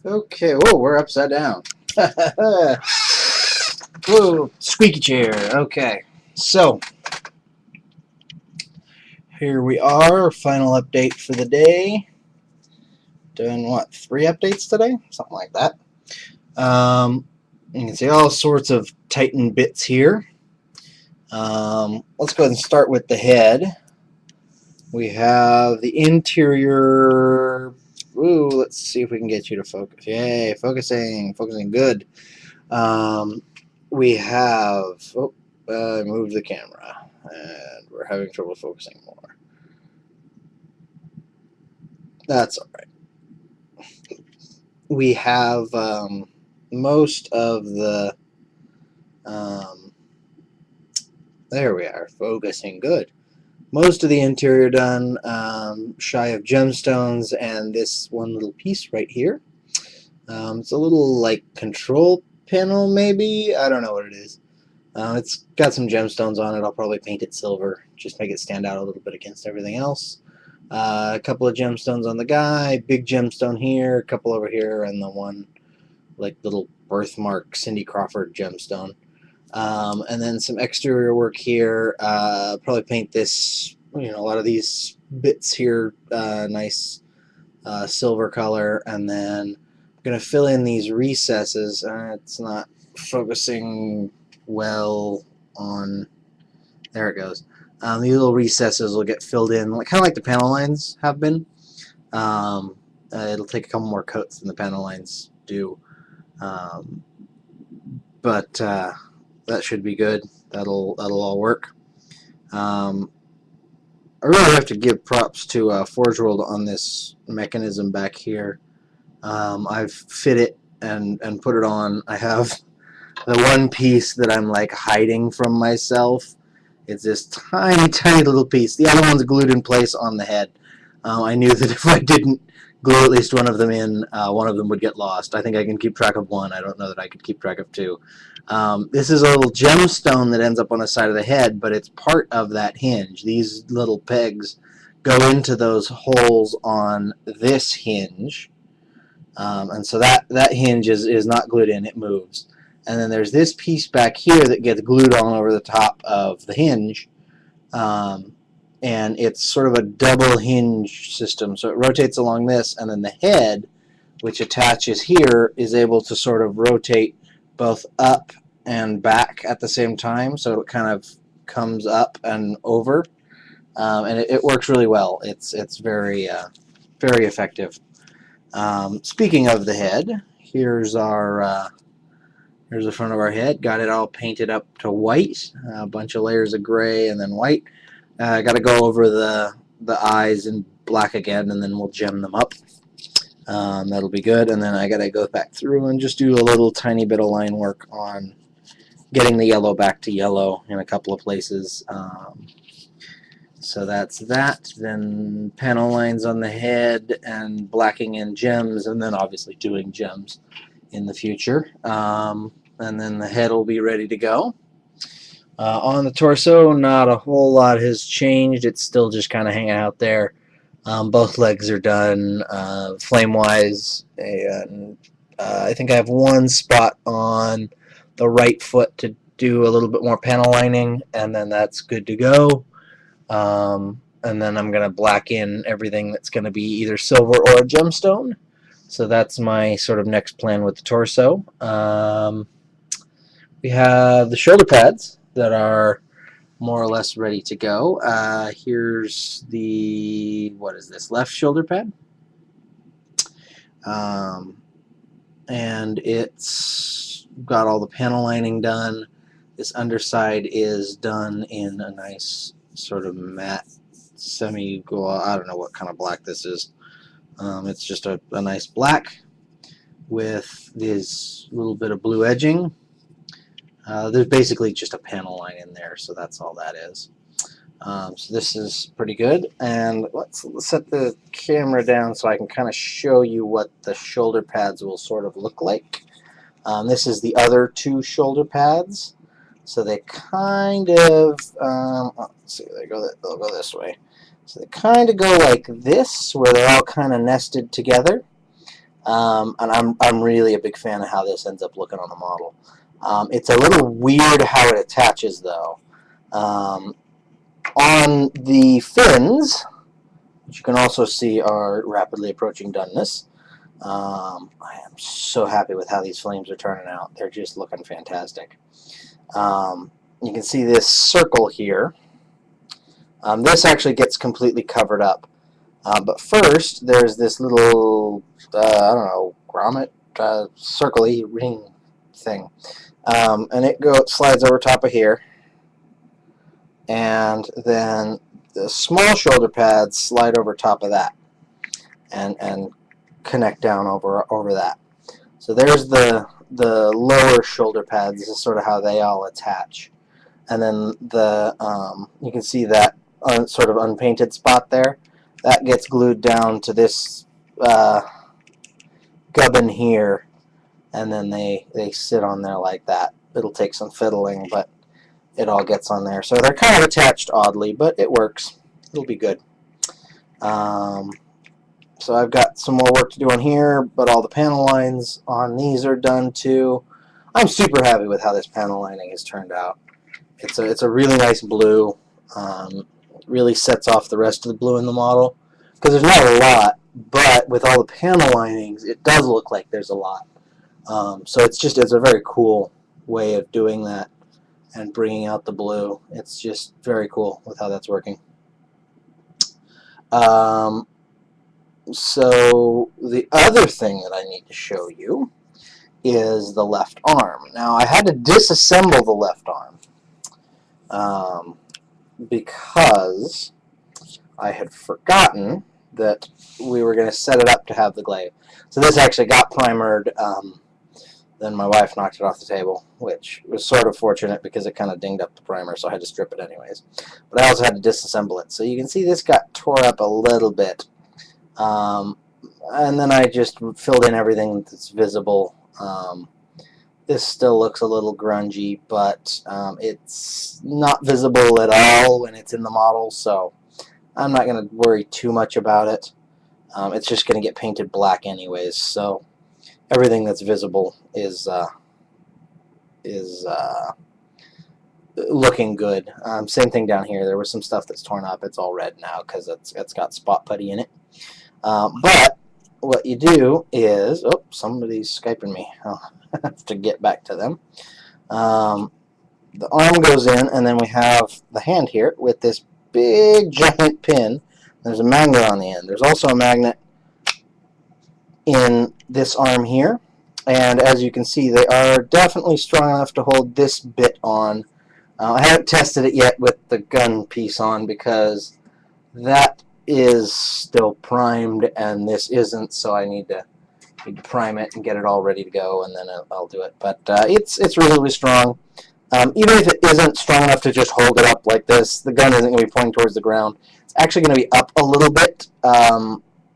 Okay, whoa, we're upside down. Whoa, squeaky chair. Okay, so here we are, final update for the day. Doing what, 3 updates today? Something like that. You can see all sorts of Titan bits here. Let's go ahead and start with the head. We have the interior. Ooh, let's see if we can get you to focus. Yay, focusing good. We have, moved the camera, and we're having trouble focusing more. That's all right. We have most of the, there we are, focusing good. Most of the interior done, shy of gemstones, and this one little piece right here. It's a little like control panel, maybe? I don't know what it is. It's got some gemstones on it. I'll probably paint it silver, just make it stand out a little bit against everything else. A couple of gemstones on the guy, big gemstone here, a couple over here, and the one like little birthmark Cindy Crawford gemstone. And then some exterior work here. Probably paint this, a lot of these bits here, nice silver color, and then I'm going to fill in these recesses. It's not focusing well on, there it goes. These little recesses will get filled in, kind of like the panel lines have been. It'll take a couple more coats than the panel lines do, but that should be good. That'll all work. I really have to give props to Forge World on this mechanism back here. I've fit it and put it on. I have the one piece that I'm like hiding from myself. It's this tiny little piece. The other one's glued in place on the head. I knew that if I didn't glue at least one of them in, one of them would get lost. I think I can keep track of one. I don't know that I could keep track of 2. This is a little gemstone that ends up on the side of the head, but it's part of that hinge. These little pegs go into those holes on this hinge. And so that hinge is not glued in, it moves. And then there's this piece back here that gets glued on over the top of the hinge. And it's sort of a double hinge system. So it rotates along this, and then the head, which attaches here, is able to sort of rotate both up and back at the same time. So it kind of comes up and over. And it works really well. It's very, very effective. Speaking of the head, here's our here's the front of our head. Got it all painted up to white, a bunch of layers of gray and then white. I got to go over the eyes in black again, and then we'll gem them up. That'll be good. And then I got to go back through and just do a little tiny bit of line work on getting the yellow back to yellow in a couple of places. So that's that. Then panel lines on the head and blacking in gems, and then obviously doing gems in the future. And then the head will be ready to go. On the torso, not a whole lot has changed. It's still just kind of hanging out there. Both legs are done flame-wise. And, I think I have one spot on the right foot to do a little bit more panel lining, and then that's good to go. And then I'm going to black in everything that's going to be either silver or a gemstone. So that's my sort of next plan with the torso. We have the shoulder pads that are more or less ready to go. Here's the, what is this, left shoulder pad? And it's got all the panel lining done. This underside is done in a nice sort of matte semi-gloss. I don't know what kind of black this is. It's just a nice black with this little bit of blue edging. There's basically just a panel line in there, so that's all that is. So this is pretty good. And let's set the camera down so I can kind of show you what the shoulder pads will sort of look like. This is the other 2 shoulder pads. So they kind of, let's see, they'll go this way. So they kind of go like this, where they're all kind of nested together. And I'm really a big fan of how this ends up looking on the model. It's a little weird how it attaches, though. On the fins, which you can also see are rapidly approaching doneness, I am so happy with how these flames are turning out. They're just looking fantastic. You can see this circle here. This actually gets completely covered up. But first, there's this little, I don't know, grommet, circle-y ring thing. And it slides over top of here. And then the small shoulder pads slide over top of that and connect down over that. So there's the lower shoulder pads. This is sort of how they all attach. And then you can see that sort of unpainted spot there. That gets glued down to this gubbin here, and then they sit on there like that. It'll take some fiddling, but it all gets on there. So they're kind of attached oddly, but it works. It'll be good. So I've got some more work to do on here, but all the panel lines on these are done too. I'm super happy with how this panel lining has turned out. It's a really nice blue. Really sets off the rest of the blue in the model, because there's not a lot, but with all the panel linings it does look like there's a lot. So it's a very cool way of doing that and bringing out the blue. It's just very cool with how that's working. So the other thing that I need to show you is the left arm. Now I had to disassemble the left arm because I had forgotten that we were going to set it up to have the glaive. So this actually got primered, then my wife knocked it off the table, which was sort of fortunate because it kind of dinged up the primer, so I had to strip it anyways. But I also had to disassemble it. So you can see this got tore up a little bit. And then I just filled in everything that's visible. This still looks a little grungy, but it's not visible at all when it's in the model, so I'm not going to worry too much about it. It's just going to get painted black anyways, so everything that's visible is looking good. Same thing down here. There was some stuff that's torn up. It's all red now because it's got spot putty in it. But what you do is, oh, somebody's Skyping me. I'll have to get back to them. The arm goes in, and then we have the hand here with this big giant pin. There's a magnet on the end. There's also a magnet in this arm here, and as you can see, they are definitely strong enough to hold this bit on. I haven't tested it yet with the gun piece on because that is still primed and this isn't, so I need to prime it and get it all ready to go, and then I'll do it. But it's really strong. Even if it isn't strong enough to just hold it up like this, the gun isn't going to be pointing towards the ground. It's actually going to be up a little bit.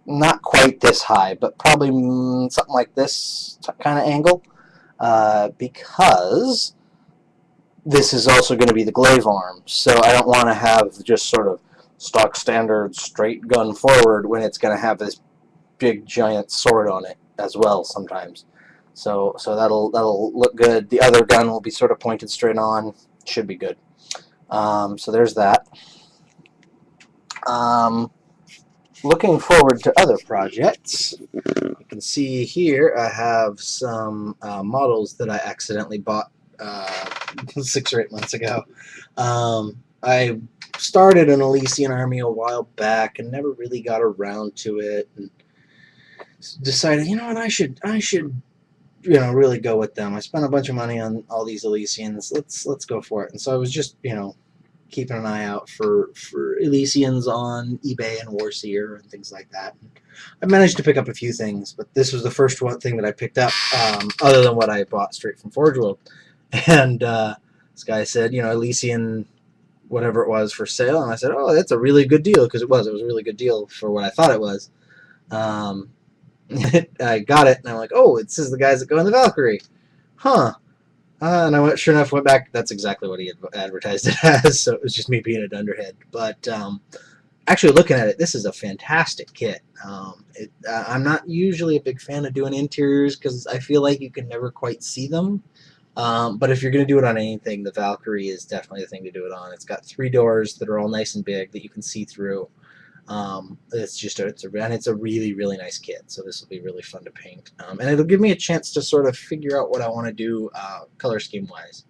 Not quite this high, but probably something like this kind of angle, because this is also going to be the glaive arm, so I don't want to have just sort of stock standard straight gun forward when it's going to have this big giant sword on it as well sometimes. So that'll look good. The other gun will be sort of pointed straight on. Should be good. So there's that. Looking forward to other projects. You can see here I have some models that I accidentally bought 6 or 8 months ago. I started an Elysian army a while back and never really got around to it, and decided, you know what, I should really go with them. I spent a bunch of money on all these Elysians. Let's go for it. And so I was just keeping an eye out for Elysians on eBay and Warseer and things like that. And I managed to pick up a few things, but this was the first thing that I picked up, other than what I bought straight from Forge World. And this guy said, Elysian whatever it was for sale, and I said, oh, that's a really good deal, because it was a really good deal for what I thought it was. I got it, and I'm like, oh, it says the guys that go in the Valkyrie. Huh. And I sure enough went back. That's exactly what he had advertised it as, so it was just me being a dunderhead. But actually, looking at it, this is a fantastic kit. I'm not usually a big fan of doing interiors because I feel like you can never quite see them. But if you're going to do it on anything, the Valkyrie is definitely the thing to do it on. It's got 3 doors that are all nice and big that you can see through. It's a really, really nice kit, so this will be really fun to paint. And it'll give me a chance to sort of figure out what I want to do color scheme wise.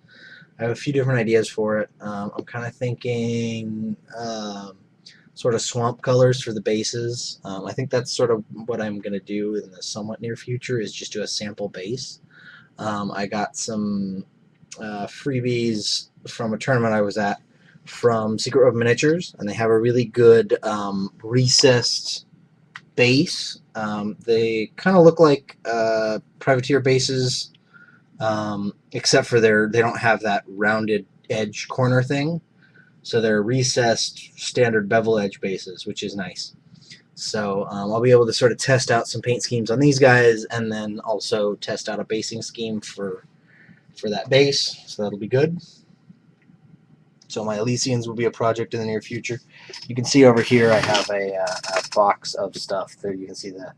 I have a few different ideas for it. I'm kind of thinking sort of swamp colors for the bases. I think that's sort of what I'm going to do in the somewhat near future, is just do a sample base. I got some freebies from a tournament I was at from Secret of Miniatures, and they have a really good recessed base. They kind of look like privateer bases, except for they don't have that rounded edge corner thing. So they're recessed standard bevel edge bases, which is nice. So I'll be able to sort of test out some paint schemes on these guys, and then also test out a basing scheme for that base. So that'll be good. So my Elysians will be a project in the near future. You can see over here I have a box of stuff. There you can see the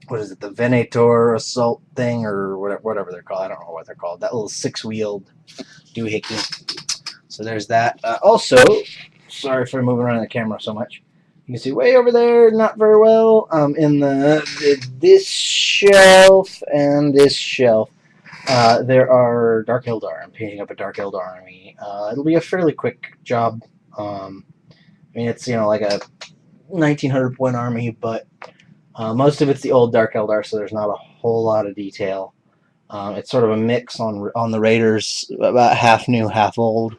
what is it? The Venator assault thing, or whatever they're called. I don't know what they're called. That little 6-wheeled doohickey. So there's that. Also, sorry for moving around the camera so much. You can see way over there, not very well, in this shelf and this shelf, there are Dark Eldar. I'm painting up a Dark Eldar army. It'll be a fairly quick job. I mean, it's, like a 1900 point army, but most of it's the old Dark Eldar, so there's not a whole lot of detail. It's sort of a mix on the Raiders, about half new, half old.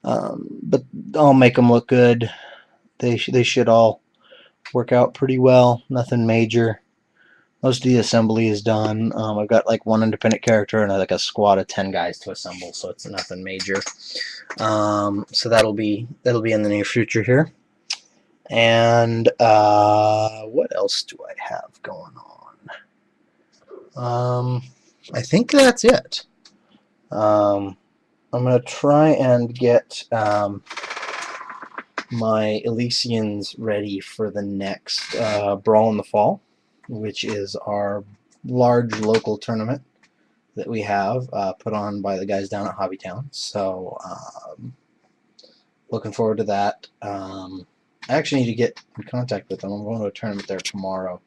But I'll make them look good. They should all work out pretty well. Nothing major. Most of the assembly is done. I've got like 1 independent character and like a squad of 10 guys to assemble, so it's nothing major. So that'll be in the near future here. And what else do I have going on? I think that's it. I'm gonna try and get my Elysians ready for the next Brawl in the Fall, which is our large local tournament that we have put on by the guys down at Hobbytown. So looking forward to that. I actually need to get in contact with them. I'm going to a tournament there tomorrow,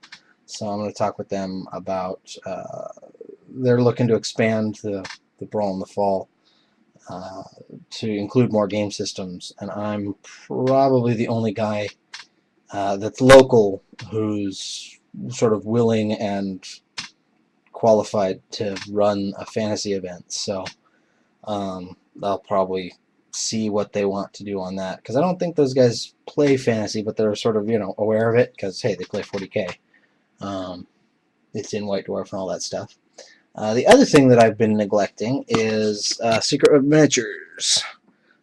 so I'm going to talk with them about they're looking to expand the Brawl in the Fall to include more game systems, and I'm probably the only guy that's local who's sort of willing and qualified to run a fantasy event. So I'll probably see what they want to do on that, because I don't think those guys play fantasy, but they're sort of aware of it, because hey, they play 40K. It's in White Dwarf and all that stuff. The other thing that I've been neglecting is Secret of Miniatures.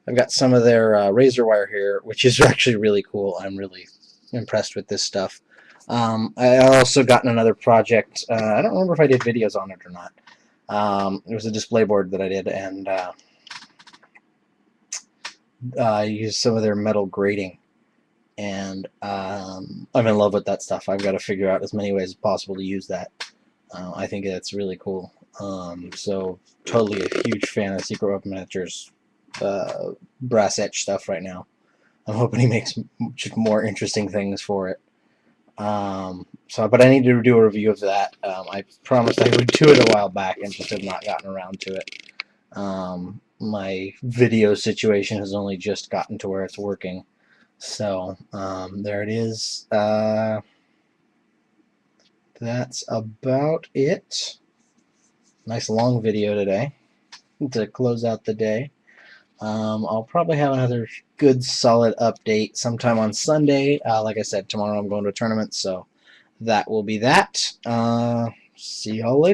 I've got some of their razor wire here, which is actually really cool. I'm really impressed with this stuff. I also gotten another project. I don't remember if I did videos on it or not. It was a display board that I did, and I used some of their metal grating. And I'm in love with that stuff. I've got to figure out as many ways as possible to use that. I think that's really cool. So totally a huge fan of Secret of Miniatures brass etch stuff right now. I'm hoping he makes more interesting things for it. But I need to do a review of that. I promised I would do it a while back and just have not gotten around to it. My video situation has only just gotten to where it's working. So there it is. That's about it. Nice long video today to close out the day. I'll probably have another good solid update sometime on Sunday. Like I said, tomorrow I'm going to a tournament, so that will be that. See y'all later.